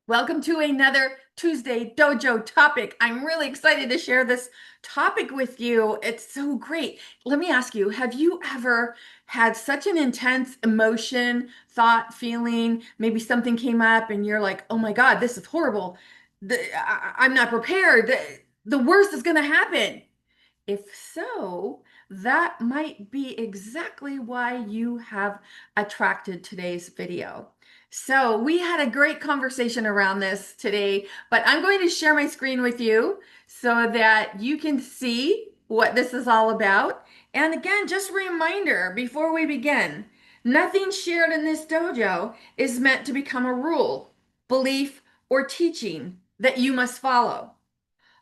Welcome to another Tuesday Dojo topic. I'm really excited to share this topic with you. It's so great. Let me ask you, have you ever had such an intense emotion, thought, feeling, maybe something came up and you're like, oh my God, this is horrible. I'm not prepared. The worst is going to happen. If so, that might be exactly why you have attracted today's video. So we had a great conversation around this today, but I'm going to share my screen with you so that you can see what this is all about. And again, just a reminder before we begin, nothing shared in this dojo is meant to become a rule, belief, or teaching that you must follow.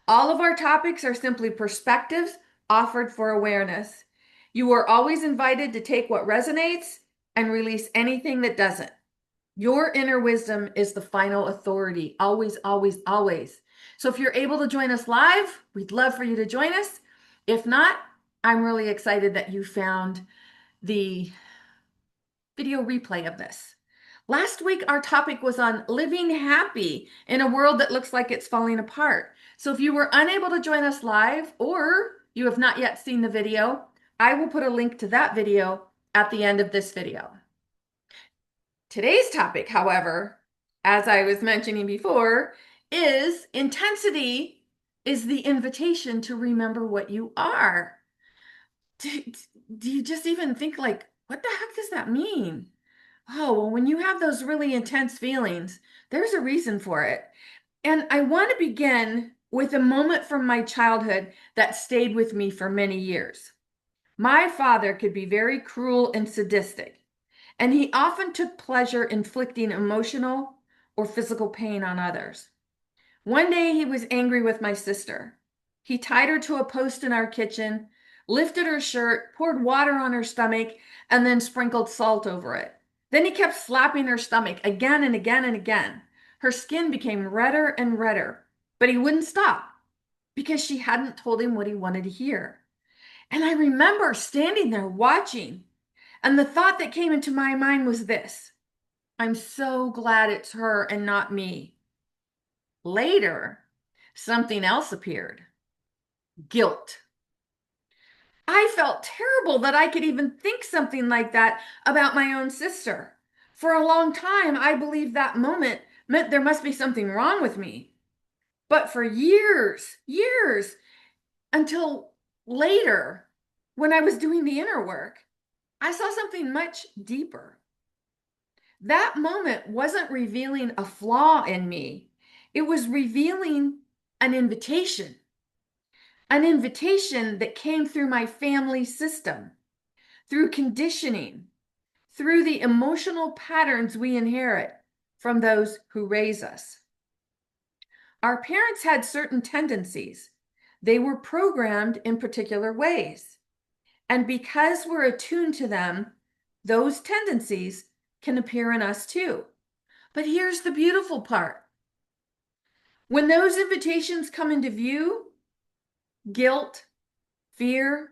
All of our topics are simply perspectives offered for awareness. You are always invited to take what resonates and release anything that doesn't. Your inner wisdom is the final authority. Always, always, always. So if you're able to join us live, we'd love for you to join us. If not, I'm really excited that you found the video replay of this. Last week, our topic was on living happy in a world that looks like it's falling apart. So if you were unable to join us live or you have not yet seen the video, I will put a link to that video at the end of this video. Today's topic, however, as I was mentioning before, is intensity is the invitation to remember what you are. Do, do you just even think like, what the heck does that mean? Oh, well, when you have those really intense feelings, there's a reason for it. And I want to begin with a moment from my childhood that stayed with me for many years. My father could be very cruel and sadistic, and he often took pleasure inflicting emotional or physical pain on others. One day he was angry with my sister. He tied her to a post in our kitchen, lifted her shirt, poured water on her stomach, and then sprinkled salt over it. Then he kept slapping her stomach again and again and again. Her skin became redder and redder, but he wouldn't stop because she hadn't told him what he wanted to hear. And I remember standing there watching, and the thought that came into my mind was this: I'm so glad it's her and not me. Later, something else appeared: guilt. I felt terrible that I could even think something like that about my own sister. For a long time, I believed that moment meant there must be something wrong with me. But for years, until later, when I was doing the inner work, I saw something much deeper. That moment wasn't revealing a flaw in me, it was revealing an invitation. An invitation that came through my family system, through conditioning, through the emotional patterns we inherit from those who raise us. Our parents had certain tendencies. They were programmed in particular ways. And because we're attuned to them, those tendencies can appear in us too. But here's the beautiful part. When those invitations come into view, guilt, fear,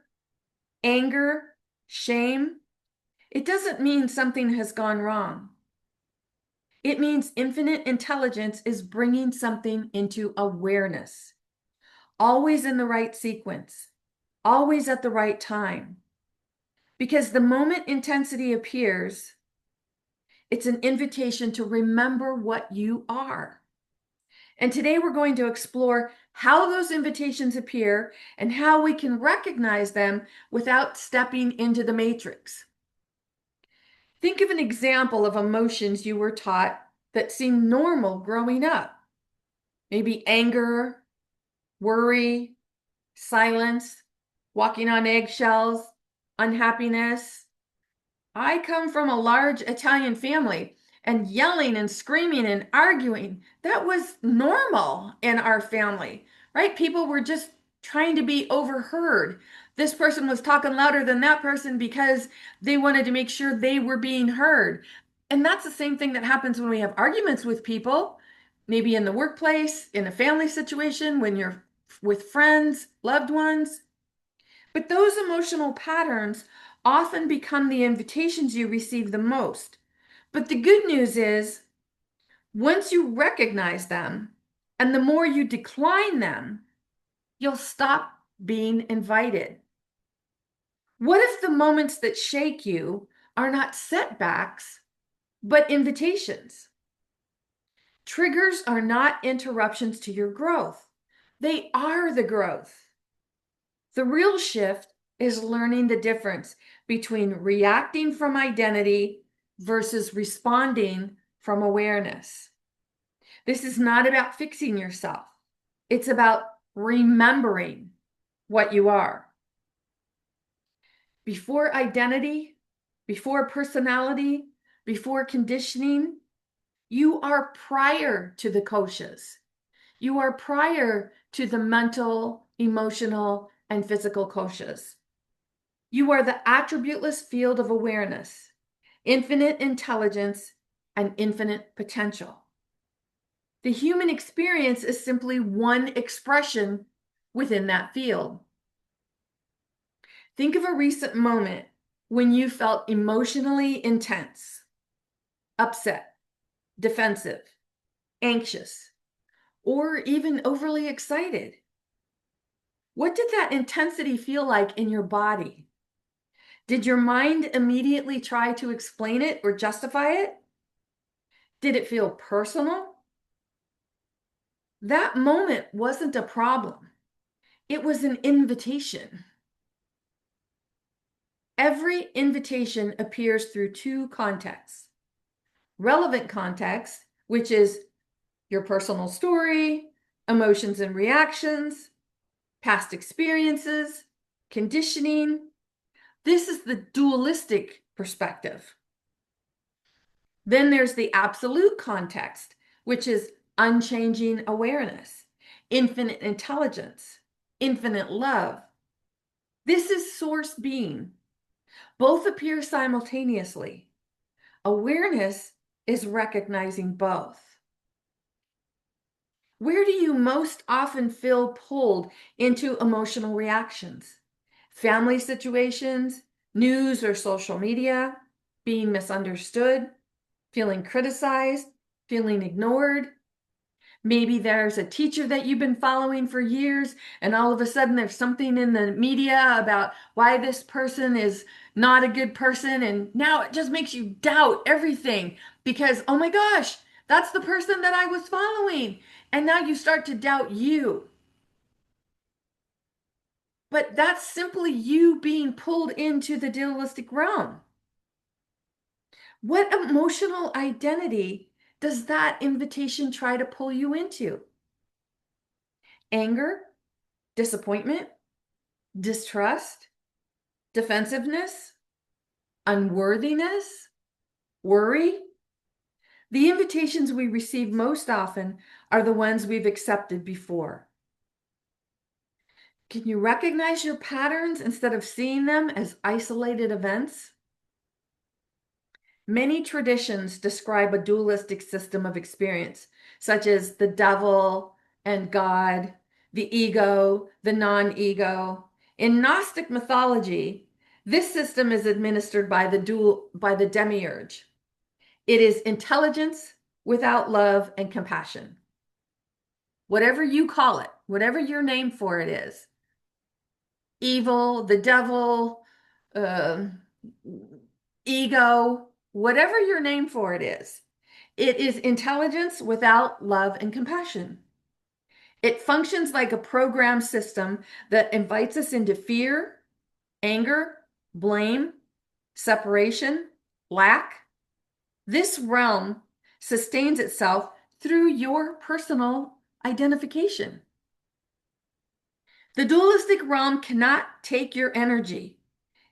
anger, shame, it doesn't mean something has gone wrong. It means infinite intelligence is bringing something into awareness, always in the right sequence, always at the right time. Because the moment intensity appears, it's an invitation to remember what you are. And today we're going to explore how those invitations appear and how we can recognize them without stepping into the matrix. Think of an example of emotions you were taught that seemed normal growing up. Maybe anger, worry, silence, walking on eggshells, unhappiness. I come from a large Italian family, and yelling and screaming and arguing, that was normal in our family, right? People were just trying to be overheard. This person was talking louder than that person because they wanted to make sure they were being heard. And that's the same thing that happens when we have arguments with people, maybe in the workplace, in a family situation, when you're with friends, loved ones. But those emotional patterns often become the invitations you receive the most. But the good news is Once you recognize them, and the more you decline them, you'll stop being invited. What if the moments that shake you are not setbacks, but invitations? Triggers are not interruptions to your growth. They are the growth. The real shift is learning the difference between reacting from identity versus responding from awareness. This is not about fixing yourself. It's about remembering what you are. Before identity, before personality, before conditioning, you are prior to the koshas. You are prior to the mental, emotional, and physical koshas. You are the attributeless field of awareness, infinite intelligence, and infinite potential. The human experience is simply one expression within that field. Think of a recent moment when you felt emotionally intense, upset, defensive, anxious, or even overly excited. What did that intensity feel like in your body? Did your mind immediately try to explain it or justify it? Did it feel personal? That moment wasn't a problem. It was an invitation. Every invitation appears through two contexts. Relevant context, which is your personal story, emotions and reactions, past experiences, conditioning. This is the dualistic perspective. Then there's the absolute context, which is unchanging awareness, infinite intelligence, infinite love. This is source being. Both appear simultaneously. Awareness is recognizing both. Where do you most often feel pulled into emotional reactions? Family situations, news or social media, being misunderstood, feeling criticized, feeling ignored. Maybe there's a teacher that you've been following for years, and all of a sudden there's something in the media about why this person is not a good person, and now it just makes you doubt everything because, oh my gosh, that's the person that I was following. And now you start to doubt you. But that's simply you being pulled into the dualistic realm. What emotional identity does that invitation try to pull you into? Anger, disappointment, distrust, defensiveness, unworthiness, worry. The invitations we receive most often are the ones we've accepted before. Can you recognize your patterns instead of seeing them as isolated events? Many traditions describe a dualistic system of experience, such as the devil and God, the ego, the non-ego. In Gnostic mythology, this system is administered by the demiurge. It is intelligence without love and compassion. Whatever you call it, whatever your name for it is, evil, the devil, uh, ego, whatever your name for it is intelligence without love and compassion. It functions like a program system that invites us into fear, anger, blame, separation, lack. This realm sustains itself through your personal identification. The dualistic realm cannot take your energy.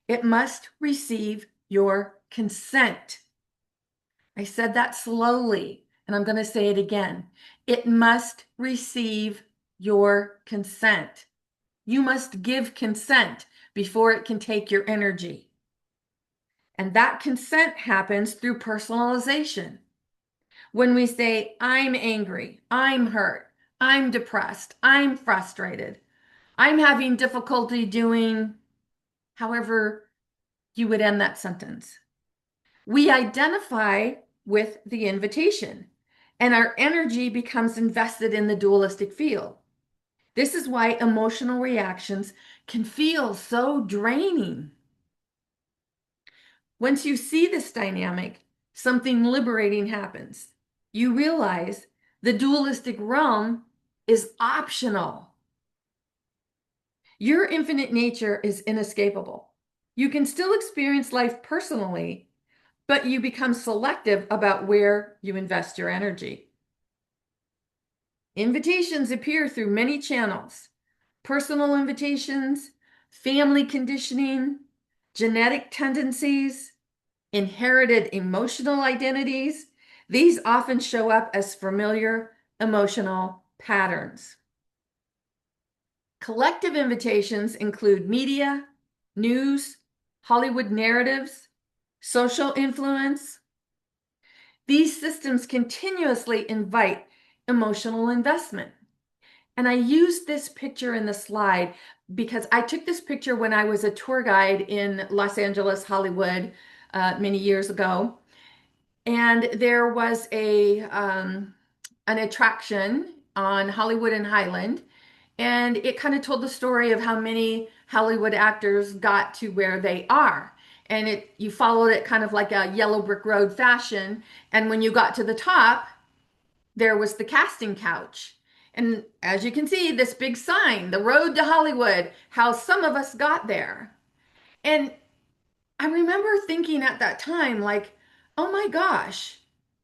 It must receive your consent. I said that slowly, and I'm going to say it again. It must receive your consent. You must give consent before it can take your energy. And that consent happens through personalization. When we say, I'm angry, I'm hurt, I'm depressed, I'm frustrated, I'm having difficulty doing, however you would end that sentence. We identify with the invitation. and our energy becomes invested in the dualistic field. This is why emotional reactions can feel so draining. Once you see this dynamic, something liberating happens. You realize the dualistic realm is optional. Your infinite nature is inescapable. You can still experience life personally, but you become selective about where you invest your energy. Invitations appear through many channels: personal invitations, family conditioning, genetic tendencies, inherited emotional identities. These often show up as familiar emotional patterns. Collective invitations include media, news, Hollywood narratives, social influence. These systems continuously invite emotional investment. And I used this picture in the slide because I took this picture when I was a tour guide in Los Angeles, Hollywood, many years ago. And there was an attraction on Hollywood and Highland, and it kind of told the story of how many Hollywood actors got to where they are. And you followed it kind of like a yellow brick road fashion. And when you got to the top, there was the casting couch. And as you can see, this big sign, the road to Hollywood, how some of us got there. And I remember thinking at that time, like, oh my gosh,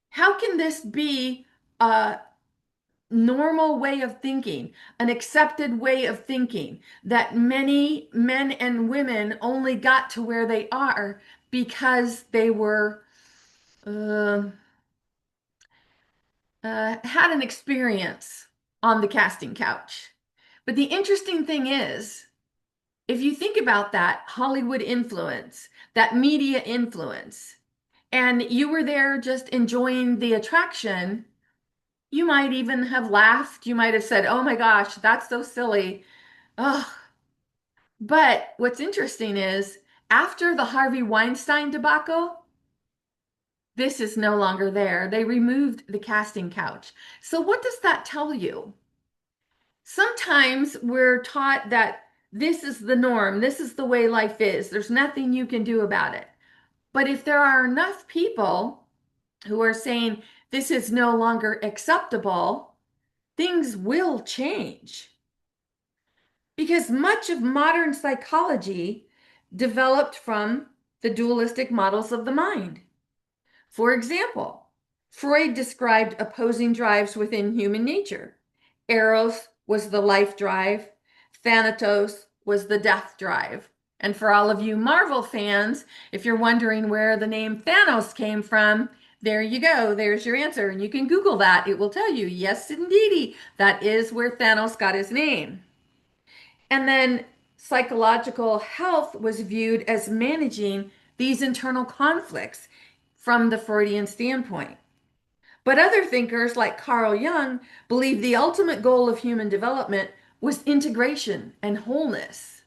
how can this be a normal way of thinking, an accepted way of thinking, that many men and women only got to where they are because they were uh, had an experience on the casting couch. But the interesting thing is, if you think about that Hollywood influence, that media influence, and you were there just enjoying the attraction, you might even have laughed. You might have said, oh my gosh, that's so silly. Oh, but what's interesting is after the Harvey Weinstein debacle, this is no longer there. They removed the casting couch. So, what does that tell you? Sometimes we're taught that this is the norm, this is the way life is, there's nothing you can do about it. But if there are enough people who are saying this is no longer acceptable, things will change. Because much of modern psychology developed from the dualistic models of the mind. For example, Freud described opposing drives within human nature. Eros was the life drive, Thanatos was the death drive. And for all of you Marvel fans, if you're wondering where the name Thanos came from, there you go. There's your answer. And you can Google that. It will tell you, yes, indeedy, that is where Thanos got his name. And then psychological health was viewed as managing these internal conflicts from the Freudian standpoint. But other thinkers like Carl Jung believed the ultimate goal of human development was integration and wholeness.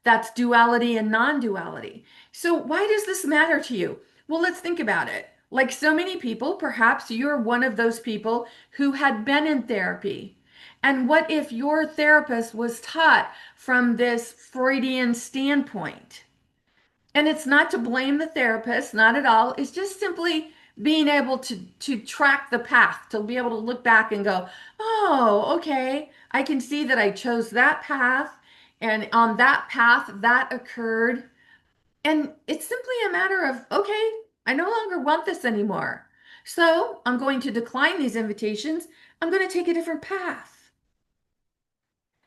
That's duality and non-duality. So why does this matter to you? Well, let's think about it. Like so many people, perhaps you're one of those people who had been in therapy. And what if your therapist was taught from this Freudian standpoint? And it's not to blame the therapist, not at all. It's just simply being able to track the path, to be able to look back and go, oh, okay, I can see that I chose that path, and on that path that occurred. And it's simply a matter of, okay, I no longer want this anymore. So I'm going to decline these invitations. I'm going to take a different path.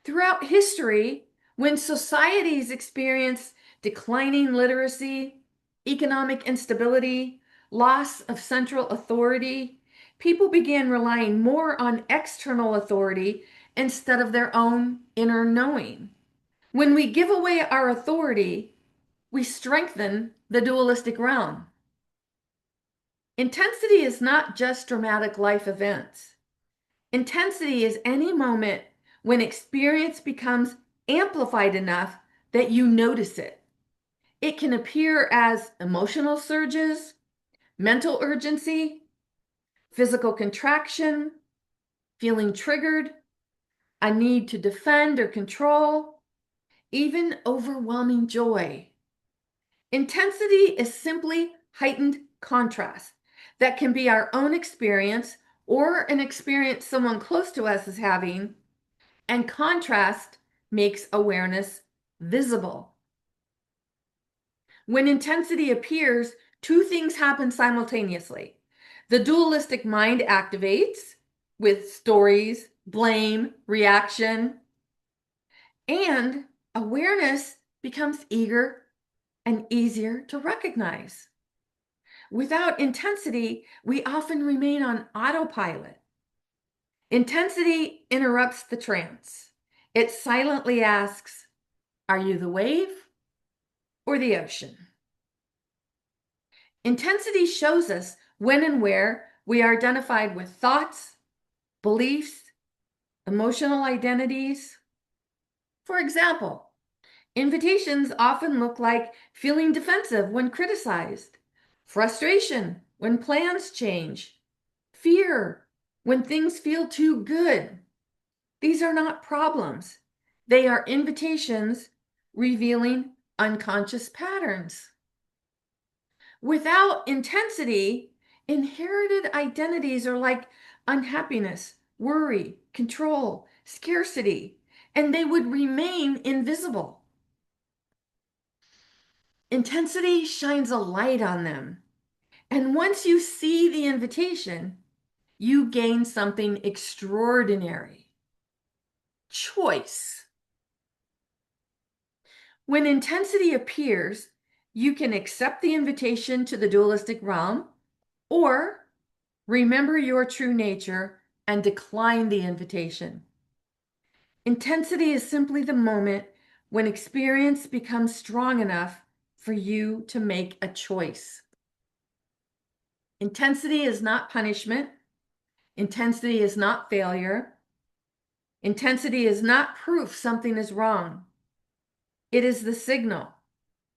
Throughout history, when societies experience declining literacy, economic instability, loss of central authority, people began relying more on external authority instead of their own inner knowing. When we give away our authority, we strengthen the dualistic realm. Intensity is not just dramatic life events. Intensity is any moment when experience becomes amplified enough that you notice it. It can appear as emotional surges, mental urgency, physical contraction, feeling triggered, a need to defend or control, even overwhelming joy. Intensity is simply heightened contrast that can be our own experience or an experience someone close to us is having, and contrast makes awareness visible. When intensity appears, two things happen simultaneously. The dualistic mind activates with stories, blame, reaction, and awareness becomes eager and easier to recognize. Without intensity, we often remain on autopilot. Intensity interrupts the trance. It silently asks, are you the wave or the ocean? Intensity shows us when and where we are identified with thoughts, beliefs, emotional identities. For example, invitations often look like feeling defensive when criticized, frustration when plans change, fear when things feel too good. These are not problems. They are invitations revealing unconscious patterns. Without intensity, inherited identities are like unhappiness, worry, control, scarcity, and they would remain invisible. Intensity shines a light on them. And once you see the invitation, you gain something extraordinary: choice. When intensity appears, you can accept the invitation to the dualistic realm or remember your true nature and decline the invitation. Intensity is simply the moment when experience becomes strong enough for you to make a choice. Intensity is not punishment. Intensity is not failure. Intensity is not proof something is wrong. It is the signal,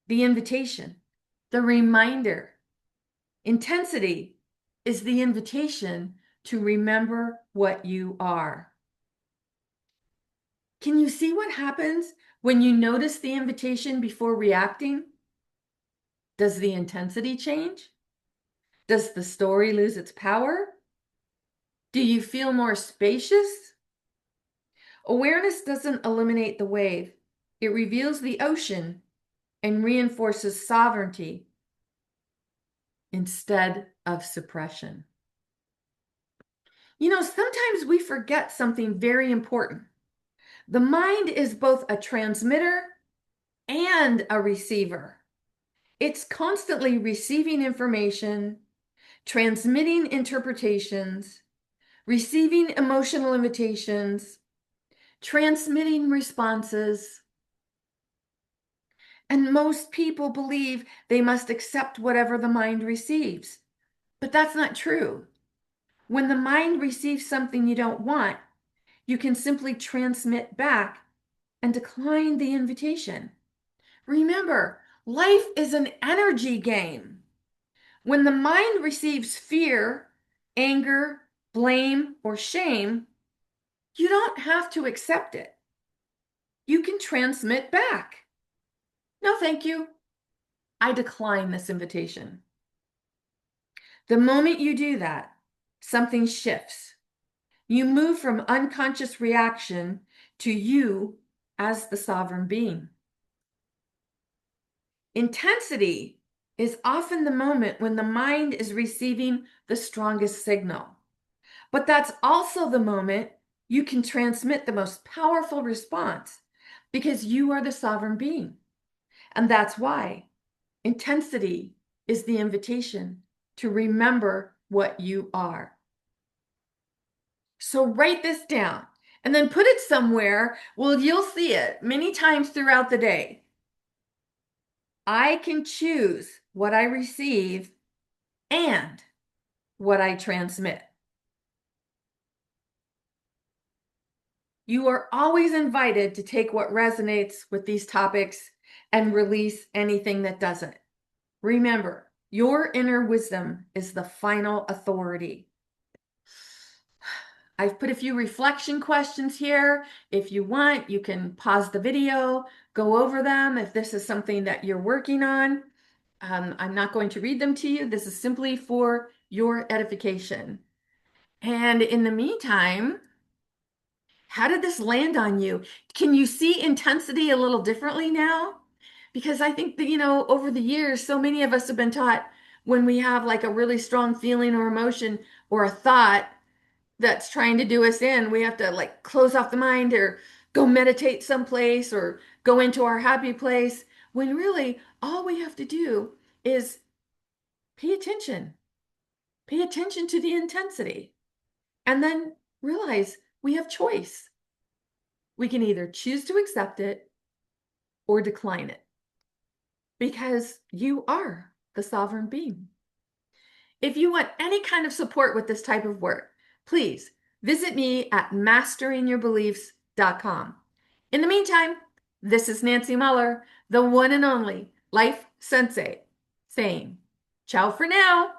the invitation, the reminder. Intensity is the invitation to remember what you are. Can you see what happens when you notice the invitation before reacting? Does the intensity change? Does the story lose its power? Do you feel more spacious? Awareness doesn't eliminate the wave. It reveals the ocean and reinforces sovereignty instead of suppression. You know, sometimes we forget something very important. The mind is both a transmitter and a receiver. It's constantly receiving information, transmitting interpretations, receiving emotional invitations, transmitting responses. And most people believe they must accept whatever the mind receives. But that's not true. When the mind receives something you don't want, you can simply transmit back and decline the invitation. Remember, life is an energy game. When the mind receives fear, anger, blame, or shame, you don't have to accept it. You can transmit back. No, thank you. I decline this invitation. The moment you do that, something shifts. You move from unconscious reaction to you as the sovereign being. Intensity is often the moment when the mind is receiving the strongest signal. But that's also the moment you can transmit the most powerful response because you are the sovereign being. And that's why intensity is the invitation to remember what you are. So write this down and then put it somewhere. Well, you'll see it many times throughout the day. I can choose what I receive and what I transmit. You are always invited to take what resonates with these topics and release anything that doesn't. Remember, your inner wisdom is the final authority. I've put a few reflection questions here. If you want, you can pause the video, go over them if this is something that you're working on. I'm not going to read them to you. This is simply for your edification. And in the meantime, how did this land on you? Can you see intensity a little differently now? Because I think that, over the years, so many of us have been taught when we have like a really strong feeling or emotion or a thought that's trying to do us in, we have to like close off the mind or go meditate someplace or go into our happy place. When really all we have to do is pay attention, pay attention to the intensity, and then realize we have choice. We can either choose to accept it or decline it because you are the sovereign being. If you want any kind of support with this type of work, please visit me at masteringyourbeliefs.com. In the meantime, this is Nancy Muller, the one and only Life Sensei, saying ciao for now.